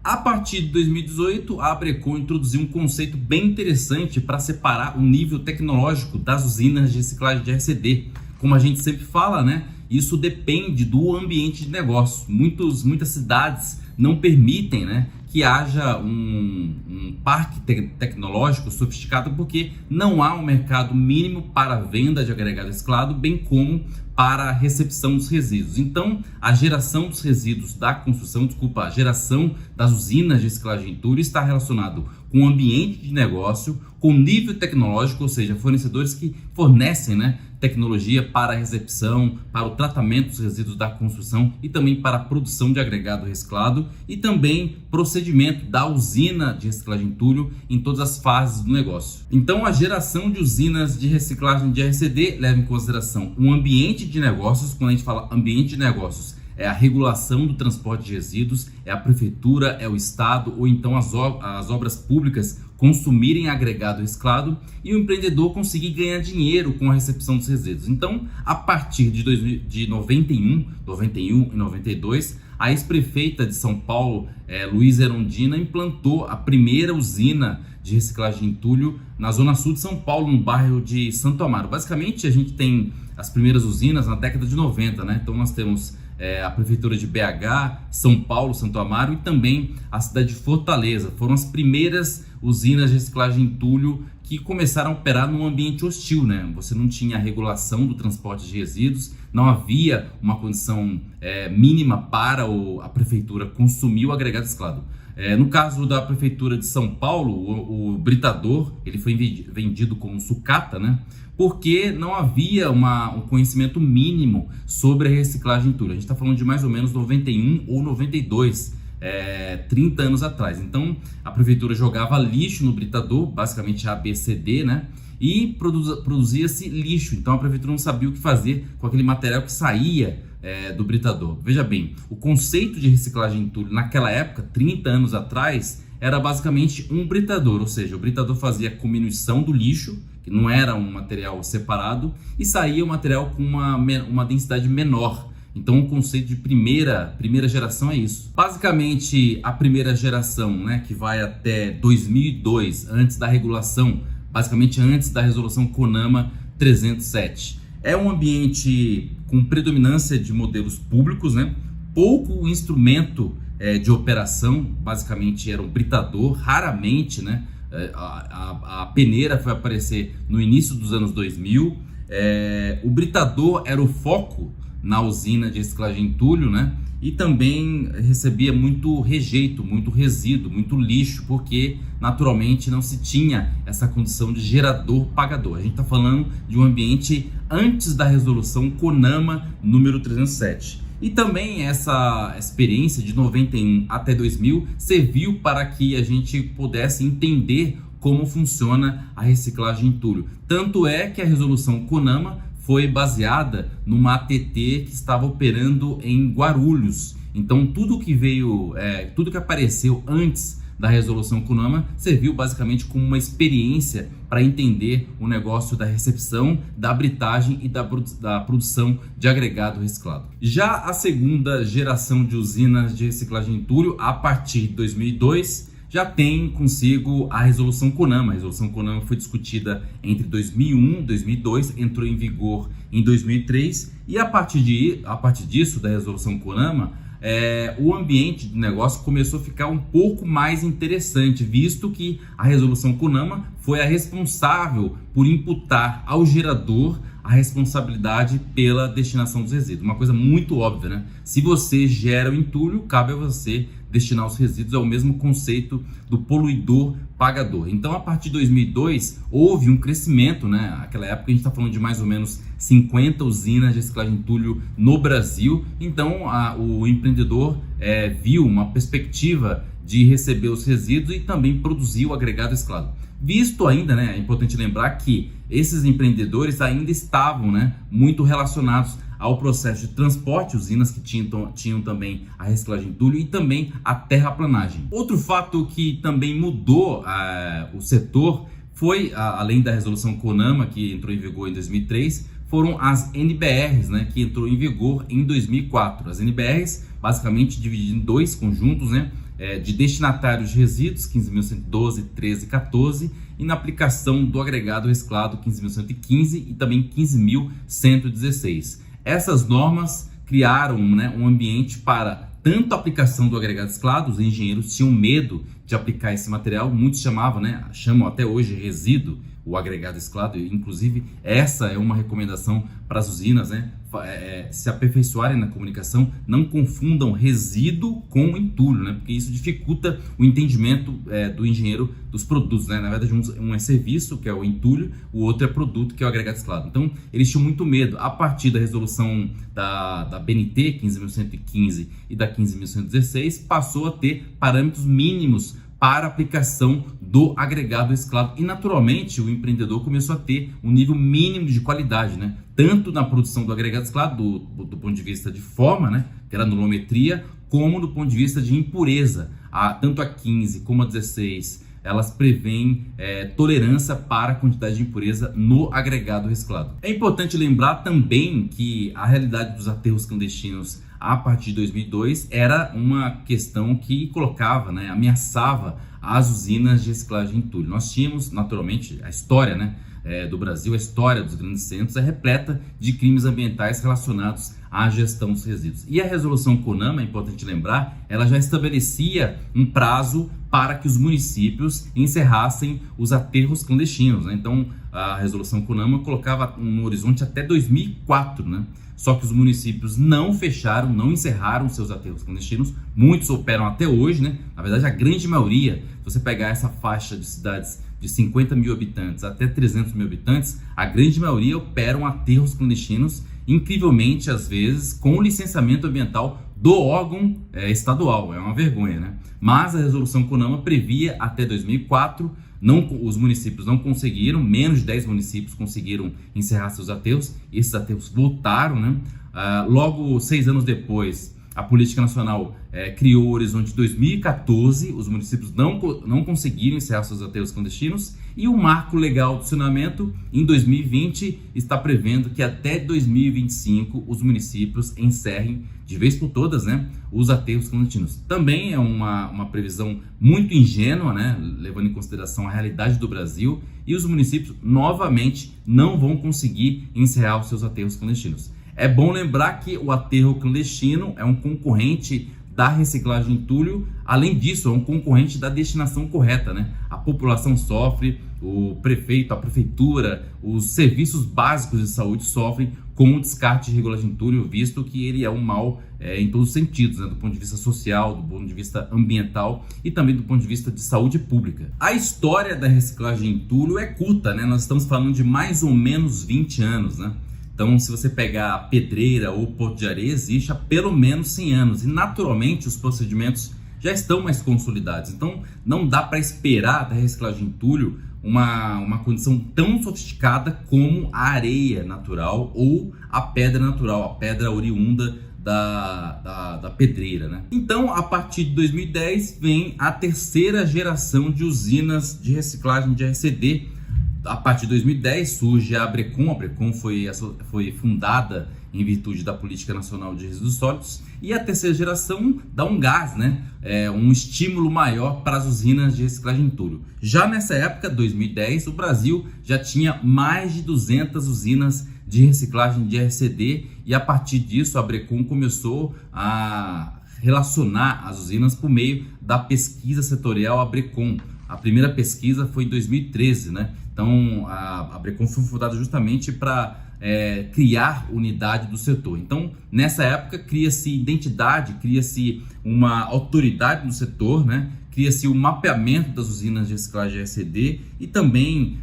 A partir de 2018, a Abrecon introduziu um conceito bem interessante para separar o nível tecnológico das usinas de reciclagem de RCD. Como a gente sempre fala, né? Isso depende do ambiente de negócio. Muitas cidades não permitem, né, que haja um parque tecnológico sofisticado porque não há um mercado mínimo para a venda de agregado reciclado, bem como para a recepção dos resíduos. Então, a geração dos resíduos da construção, a geração das usinas de reciclagem de entulho está relacionado com o ambiente de negócio, com nível tecnológico, ou seja, fornecedores que fornecem, né, tecnologia para a recepção, para o tratamento dos resíduos da construção e também para a produção de agregado reciclado e também procedimento da usina de reciclagem de entulho em todas as fases do negócio. Então, a geração de usinas de reciclagem de RCD leva em consideração um ambiente de negócios. Quando a gente fala ambiente de negócios, é a regulação do transporte de resíduos, é a prefeitura, é o estado ou então as obras públicas consumirem agregado reciclado e o empreendedor conseguir ganhar dinheiro com a recepção dos resíduos. Então, a partir de 91 e 92, a ex-prefeita de São Paulo, Luísa Erundina, implantou a primeira usina de reciclagem de entulho na zona sul de São Paulo, no bairro de Santo Amaro. Basicamente, a gente tem as primeiras usinas na década de 90, né? Então, nós temos a prefeitura de BH, São Paulo, Santo Amaro e também a cidade de Fortaleza. Foram as primeiras usinas de reciclagem de entulho que começaram a operar num ambiente hostil, né? Você não tinha a regulação do transporte de resíduos, não havia uma condição mínima para a prefeitura consumir o agregado reciclado. No caso da prefeitura de São Paulo, o britador ele foi vendido como sucata, né? Porque não havia um conhecimento mínimo sobre a reciclagem de entulho. A gente está falando de mais ou menos 91 ou 92, 30 anos atrás. Então, a prefeitura jogava lixo no britador, basicamente ABCD, né? E produzia-se lixo. Então, a prefeitura não sabia o que fazer com aquele material que saía do britador. Veja bem, o conceito de reciclagem de entulho naquela época, 30 anos atrás, era basicamente um britador, ou seja, o britador fazia a combustão do lixo, que não era um material separado, e saía um material com uma densidade menor. Então, o conceito de primeira geração é isso. Basicamente, a primeira geração, né, que vai até 2002, antes da regulação, basicamente antes da resolução CONAMA 307. É um ambiente com predominância de modelos públicos, né? Pouco instrumento de operação, basicamente era um britador, raramente, né? A peneira foi aparecer no início dos anos 2000. O britador era o foco na usina de reciclagem de entulho, né? E também recebia muito rejeito, muito resíduo, muito lixo, porque naturalmente não se tinha essa condição de gerador-pagador. A gente está falando de um ambiente antes da resolução CONAMA número 307. E também essa experiência de 91 até 2000 serviu para que a gente pudesse entender como funciona a reciclagem de entulho. Tanto é que a resolução CONAMA foi baseada numa ATT que estava operando em Guarulhos. Então tudo que apareceu antes da resolução CONAMA serviu basicamente como uma experiência para entender o negócio da recepção, da britagem e da produção de agregado reciclado. Já a segunda geração de usinas de reciclagem de entulho, a partir de 2002, já tem consigo a resolução CONAMA. A resolução CONAMA foi discutida entre 2001 e 2002, entrou em vigor em 2003 e a partir disso, da resolução CONAMA, o ambiente de negócio começou a ficar um pouco mais interessante, visto que a resolução CONAMA foi a responsável por imputar ao gerador a responsabilidade pela destinação dos resíduos. Uma coisa muito óbvia, né? Se você gera o entulho, cabe a você destinar os resíduos. É o mesmo conceito do poluidor pagador. Então, a partir de 2002, houve um crescimento, né? Naquela época, a gente está falando de mais ou menos 50 usinas de reciclagem de entulho no Brasil. Então, o empreendedor viu uma perspectiva de receber os resíduos e também produzir o agregado reciclado. Visto ainda, né, é importante lembrar que esses empreendedores ainda estavam, né, muito relacionados ao processo de transporte, usinas que tinham também a reciclagem de entulho e também a terraplanagem. Outro fato que também mudou o setor foi, além da resolução CONAMA, que entrou em vigor em 2003, foram as NBRs, né, que entrou em vigor em 2004. As NBRs, basicamente divididas em dois conjuntos, né, de destinatários de resíduos, 15.112, 13 e 14, e na aplicação do agregado reciclado, 15.115 e também 15.116. Essas normas criaram, né, um ambiente para tanto a aplicação do agregado reciclado. Os engenheiros tinham medo de aplicar esse material, muitos chamam até hoje resíduo o agregado reciclado. Inclusive essa é uma recomendação para as usinas, né, se aperfeiçoarem na comunicação, não confundam resíduo com entulho, né, porque isso dificulta o entendimento do engenheiro dos produtos, né. Na verdade, um é serviço, que é o entulho, o outro é produto, que é o agregado reciclado. Então eles tinham muito medo. A partir da resolução da BNT 15.115 e da 15.116, passou a ter parâmetros mínimos para aplicação do agregado reciclado, e naturalmente o empreendedor começou a ter um nível mínimo de qualidade, né? Tanto na produção do agregado reciclado do ponto de vista de forma, né, granulometria, como do ponto de vista de impureza. Tanto a 15 como a 16, elas prevêem tolerância para a quantidade de impureza no agregado reciclado. É importante lembrar também que a realidade dos aterros clandestinos a partir de 2002 era uma questão que colocava, né, ameaçava as usinas de reciclagem de entulho. Nós tínhamos, naturalmente, a história, né, do Brasil, a história dos grandes centros é repleta de crimes ambientais relacionados à gestão dos resíduos. E a resolução CONAMA, é importante lembrar, ela já estabelecia um prazo para que os municípios encerrassem os aterros clandestinos, né? Então, a resolução CONAMA colocava no horizonte até 2004, né? Só que os municípios não fecharam, não encerraram seus aterros clandestinos. Muitos operam até hoje, né? Na verdade, a grande maioria, se você pegar essa faixa de cidades de 50 mil habitantes até 300 mil habitantes, a grande maioria operam aterros clandestinos, incrivelmente, às vezes, com licenciamento ambiental do órgão estadual. É uma vergonha, né? Mas a resolução CONAMA previa até 2004, os municípios não conseguiram, menos de 10 municípios conseguiram encerrar seus aterros. Esses aterros voltaram, né? Logo, 6 anos depois, a Política Nacional criou o horizonte de 2014, os municípios não conseguiram encerrar seus aterros clandestinos, e o Marco Legal do Saneamento, em 2020, está prevendo que até 2025 os municípios encerrem de vez por todas, né, os aterros clandestinos. Também é uma previsão muito ingênua, né, levando em consideração a realidade do Brasil, e os municípios novamente não vão conseguir encerrar os seus aterros clandestinos. É bom lembrar que o aterro clandestino é um concorrente da reciclagem de entulho. Além disso, é um concorrente da destinação correta, né? A população sofre, o prefeito, a prefeitura, os serviços básicos de saúde sofrem com o descarte irregular de entulho, visto que ele é um mal em todos os sentidos, né? Do ponto de vista social, do ponto de vista ambiental e também do ponto de vista de saúde pública. A história da reciclagem de entulho é curta, né? Nós estamos falando de mais ou menos 20 anos, né? Então, se você pegar a Pedreira ou Porto de Areia, existe há pelo menos 100 anos. E, naturalmente, os procedimentos já estão mais consolidados. Então, não dá para esperar da reciclagem de entulho uma condição tão sofisticada como a areia natural ou a pedra natural, a pedra oriunda da pedreira, né? Então, a partir de 2010, vem a terceira geração de usinas de reciclagem de RCD. A partir de 2010 surge a Abrecon. A Abrecon foi fundada em virtude da Política Nacional de Resíduos Sólidos, e a terceira geração dá um gás, né? Um estímulo maior para as usinas de reciclagem de entulho. Já nessa época, 2010, o Brasil já tinha mais de 200 usinas de reciclagem de RCD, e a partir disso a Abrecon começou a relacionar as usinas por meio da pesquisa setorial Abrecon. A primeira pesquisa foi em 2013, né? Então, a Abrecon foi fundada justamente para criar unidade do setor. Então, nessa época, cria-se identidade, cria-se uma autoridade no setor, né? Cria-se o mapeamento das usinas de reciclagem de RCD e também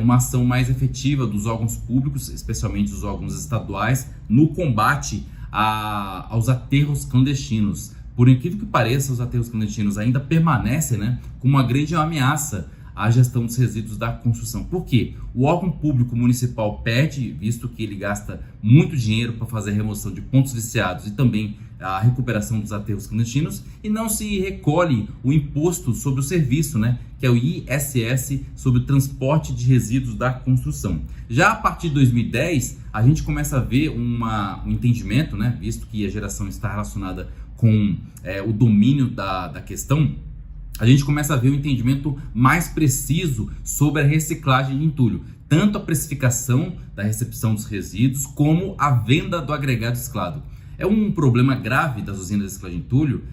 uma ação mais efetiva dos órgãos públicos, especialmente os órgãos estaduais, no combate aos aterros clandestinos. Por incrível que pareça, os aterros clandestinos ainda permanecem, né, como uma grande ameaça a gestão dos resíduos da construção. Por quê? O órgão público municipal pede, visto que ele gasta muito dinheiro para fazer a remoção de pontos viciados e também a recuperação dos aterros clandestinos, e não se recolhe o imposto sobre o serviço, né, que é o ISS, sobre o transporte de resíduos da construção. Já a partir de 2010, a gente começa a ver um entendimento, né, visto que a geração está relacionada com o domínio da questão, a gente começa a ver um entendimento mais preciso sobre a reciclagem de entulho, tanto a precificação da recepção dos resíduos como a venda do agregado reciclado. É um problema grave das usinas de reciclagem de entulho,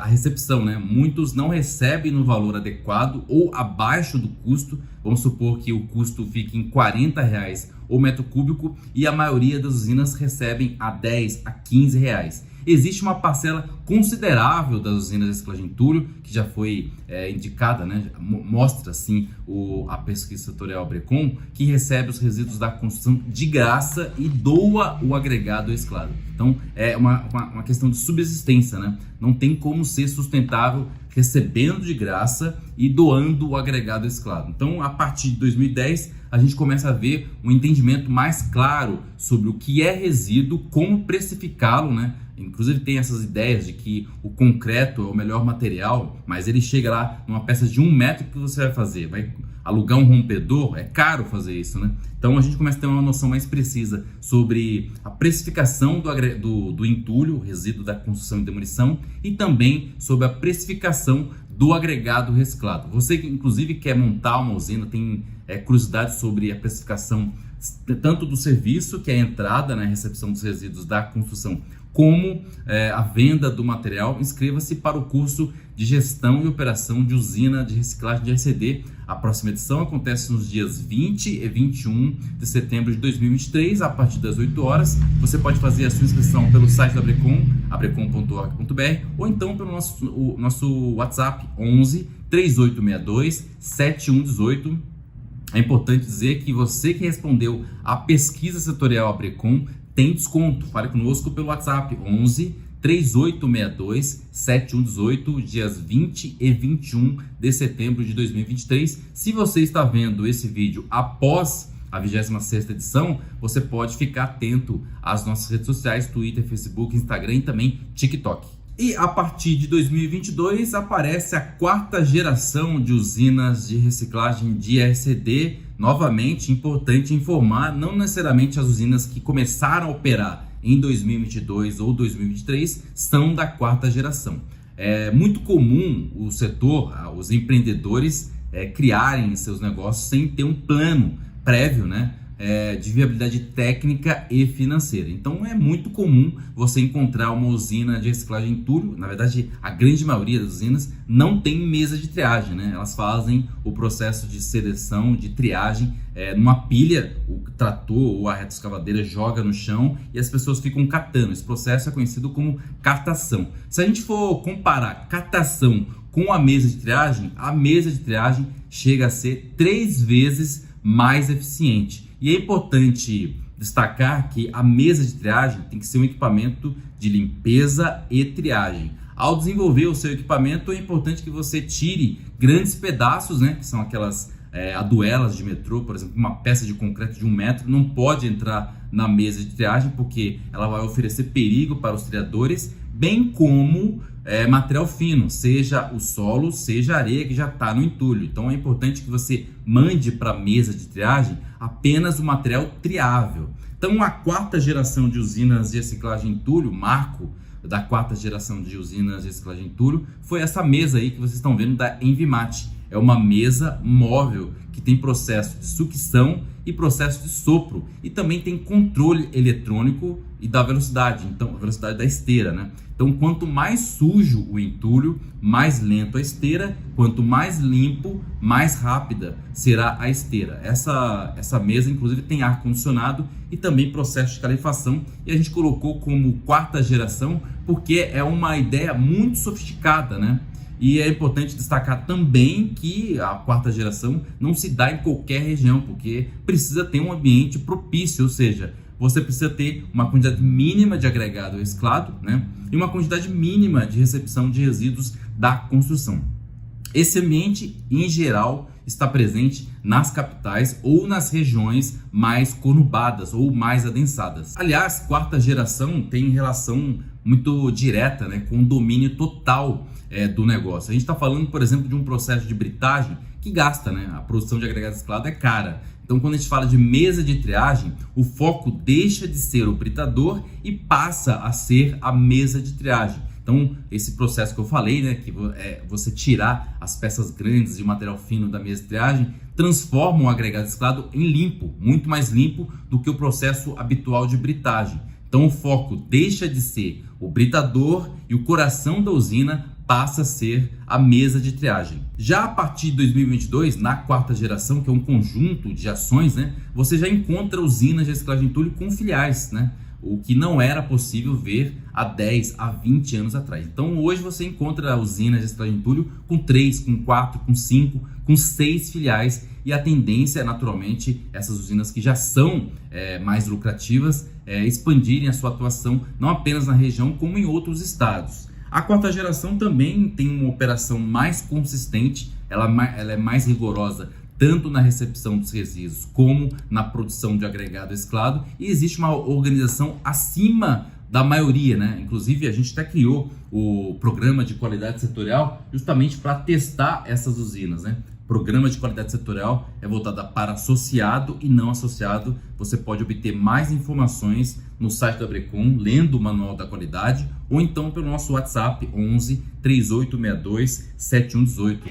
a recepção, né? Muitos não recebem no valor adequado ou abaixo do custo. Vamos supor que o custo fique em R$40 o metro cúbico e a maioria das usinas recebem a R$10 a R$15. Existe uma parcela considerável das usinas de reciclagem de entulho, que já foi indicada, né? Mostra assim a pesquisa setorial Abrecon, que recebe os resíduos da construção de graça e doa o agregado reciclado. Então é uma questão de subsistência, né? Não tem como ser sustentável recebendo de graça e doando o agregado reciclado. Então, a partir de 2010, a gente começa a ver um entendimento mais claro sobre o que é resíduo, como precificá-lo, né? Inclusive tem essas ideias de que o concreto é o melhor material, mas ele chega lá numa peça de 1 metro, que você vai fazer? Vai alugar um rompedor? É caro fazer isso, né? Então a gente começa a ter uma noção mais precisa sobre a precificação do entulho, resíduo da construção e demolição, e também sobre a precificação do agregado reciclado. Você que inclusive quer montar uma usina, tem curiosidade sobre a precificação tanto do serviço, que é a entrada, né, recepção dos resíduos da construção, como a venda do material, inscreva-se para o curso de Gestão e Operação de Usina de Reciclagem de RCD. A próxima edição acontece nos dias 20 e 21 de setembro de 2023, a partir das 8 horas. Você pode fazer a sua inscrição pelo site da Abrecon, abrecon.org.br, ou então pelo nosso WhatsApp 11 3862 7118. É importante dizer que você que respondeu a pesquisa setorial Abrecon tem desconto. Fale conosco pelo WhatsApp 11 3862 7118, dias 20 e 21 de setembro de 2023. Se você está vendo esse vídeo após a 26ª edição, você pode ficar atento às nossas redes sociais, Twitter, Facebook, Instagram e também TikTok. E a partir de 2022 aparece a 4ª geração de usinas de reciclagem de RCD. Novamente, importante informar, não necessariamente as usinas que começaram a operar em 2022 ou 2023 são da 4ª geração. É muito comum o setor, os empreendedores criarem seus negócios sem ter um plano prévio, né, de viabilidade técnica e financeira. Então é muito comum você encontrar uma usina de reciclagem de entulho. Na verdade, a grande maioria das usinas não tem mesa de triagem, né? Elas fazem o processo de seleção, de triagem numa pilha. O trator ou a retroescavadeira joga no chão e as pessoas ficam catando. Esse processo é conhecido como catação. Se a gente for comparar catação com a mesa de triagem chega a ser 3 vezes mais eficiente. E é importante destacar que a mesa de triagem tem que ser um equipamento de limpeza e triagem. Ao desenvolver o seu equipamento, é importante que você tire grandes pedaços, né, que são aquelas aduelas de metrô, por exemplo, uma peça de concreto de 1 metro não pode entrar na mesa de triagem porque ela vai oferecer perigo para os triadores, bem como material fino, seja o solo, seja a areia que já está no entulho. Então é importante que você mande para a mesa de triagem apenas o material triável. Então a 4ª geração de usinas de reciclagem de entulho, marco da 4ª geração de usinas de reciclagem de entulho, foi essa mesa aí que vocês estão vendo da Envimat. É uma mesa móvel que tem processo de sucção e processo de sopro, e também tem controle eletrônico e da velocidade, então a velocidade da esteira, né? Então, quanto mais sujo o entulho, mais lento a esteira, quanto mais limpo, mais rápida será a esteira. Essa mesa, inclusive, tem ar-condicionado e também processo de calefação, e a gente colocou como 4ª geração porque é uma ideia muito sofisticada, né? E é importante destacar também que a 4ª geração não se dá em qualquer região, porque precisa ter um ambiente propício, ou seja, você precisa ter uma quantidade mínima de agregado reciclado, né, e uma quantidade mínima de recepção de resíduos da construção. Esse ambiente, em geral, está presente nas capitais ou nas regiões mais conurbadas ou mais adensadas. Aliás, quarta geração tem relação muito direta, né, com o domínio total do negócio. A gente está falando, por exemplo, de um processo de britagem que gasta, né? A produção de agregado reciclado é cara. Então, quando a gente fala de mesa de triagem, o foco deixa de ser o britador e passa a ser a mesa de triagem. Então, esse processo que eu falei, né, que é você tirar as peças grandes de material fino da mesa de triagem, transforma o agregado reciclado em limpo, muito mais limpo do que o processo habitual de britagem. Então, o foco deixa de ser o britador e o coração da usina passa a ser a mesa de triagem. Já a partir de 2022, na quarta geração, que é um conjunto de ações, né, você já encontra usinas de reciclagem de entulho com filiais, né, o que não era possível ver há 10, a 20 anos atrás. Então hoje você encontra usinas de reciclagem de entulho com 3, com 4, com 5, com 6 filiais, e a tendência é naturalmente essas usinas que já são mais lucrativas expandirem a sua atuação não apenas na região como em outros estados. A quarta geração também tem uma operação mais consistente, ela é mais rigorosa tanto na recepção dos resíduos como na produção de agregado reciclado, e existe uma organização acima da maioria, né? Inclusive a gente até criou o programa de qualidade setorial justamente para testar essas usinas, né? O programa de qualidade setorial é voltado para associado e não associado. Você pode obter mais informações no site da Abrecon, lendo o manual da qualidade, ou então pelo nosso WhatsApp 11 3862 7118.